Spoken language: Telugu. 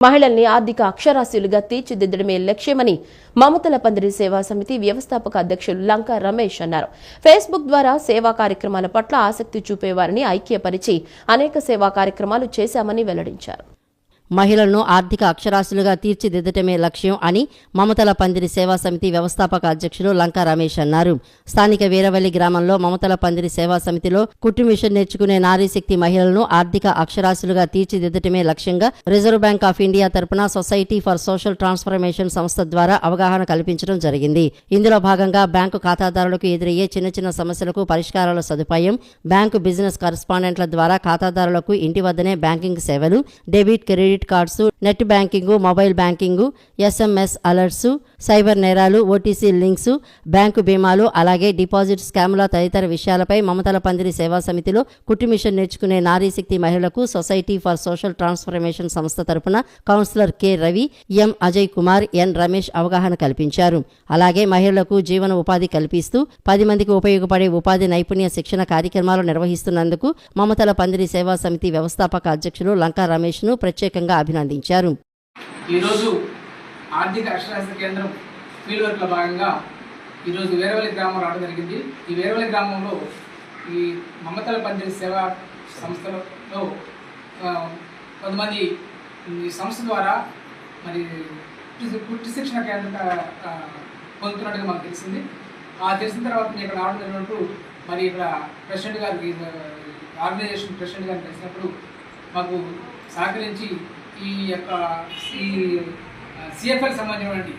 మహిళల్ని ఆర్థిక అక్షరాస్యులుగా తీర్చిదిద్దడమే లక్ష్యమని మమతల పందిరి సేవా సమితి వ్యవస్థాపక అధ్యక్షులు లంకా రమేష్ అన్నారు. ఫేస్బుక్ ద్వారా సేవా కార్యక్రమాల పట్ల ఆసక్తి చూపేవారిని ఐక్యపరిచి అనేక సేవా కార్యక్రమాలు చేశామని వెల్లడించారు. మహిళలను ఆర్థిక అక్షరాస్యులుగా తీర్చిదిద్దటమే లక్ష్యం అని మమతల పందిరి సేవా సమితి వ్యవస్థాపక అధ్యక్షులు లంకా రమేష్ అన్నారు. స్థానిక వీరవల్లి గ్రామంలో మమతల పందిరి సేవా సమితిలో కుట్టు మిషన్ నేర్చుకునే నారీశక్తి మహిళలను ఆర్థిక అక్షరాస్యులుగా తీర్చిదిద్దటమే లక్ష్యంగా రిజర్వ్ బ్యాంక్ ఆఫ్ ఇండియా తరపున సొసైటీ ఫర్ సోషల్ ట్రాన్స్ఫర్మేషన్ సంస్థ ద్వారా అవగాహన కల్పించడం జరిగింది. ఇందులో భాగంగా బ్యాంకు ఖాతాదారులకు ఎదురయ్యే చిన్న చిన్న సమస్యలకు పరిష్కారాల సదుపాయం, బ్యాంకు బిజినెస్ కరెస్పాండెంట్ల ద్వారా ఖాతాదారులకు ఇంటి వద్దనే బ్యాంకింగ్ సేవలు, debit credit cards, net banking, mobile banking, SMS alerts, cyber నేరాలు, OTC లింక్స్, బ్యాంకు బీమాలు, అలాగే డిపాజిట్ స్కామ్ల తదితర విషయాలపై మమతల పందిరి సేవా సమితిలో కుట్టు మిషన్ నేర్చుకునే నారీశక్తి మహిళలకు సొసైటీ ఫర్ సోషల్ ట్రాన్స్ఫర్మేషన్ సంస్థ తరపున councillor K. Ravi, M. Ajay Kumar, N. Ramesh అవగాహన కల్పించారు. అలాగే మహిళలకు జీవన ఉపాధి కల్పిస్తూ 10 మందికి ఉపయోగపడే ఉపాధి నైపుణ్య శిక్షణ కార్యక్రమాలు నిర్వహిస్తున్నందుకు మమతల పందిరి సేవా సమితి వ్యవస్థాపక అధ్యక్షులు లంకా రమేష్ ను ప్రత్యేకంగా అభినందించారు. ఈరోజు ఆర్థిక అక్షరాస్యత కేంద్రం ఫీల్డ్ వర్క్లో భాగంగా ఈరోజు వీరవల్లి గ్రామం రావడం జరిగింది. ఈ వీరవల్లి గ్రామంలో ఈ మమతల పందిరి సేవా సంస్థలో కొంతమంది ఈ సంస్థ ద్వారా మరి కుట్టు శిక్షణ కేంద్రం పొందుతున్నట్టుగా మాకు తెలిసింది. తెలిసిన తర్వాత నేను ఇక్కడ రావడం జరిగినప్పుడు మరి ఇక్కడ ప్రెసిడెంట్ గారికి, ఆర్గనైజేషన్ ప్రెసిడెంట్ గారిని కలిసినప్పుడు మాకు సహకరించి ఈ CFL సంబంధించినటువంటి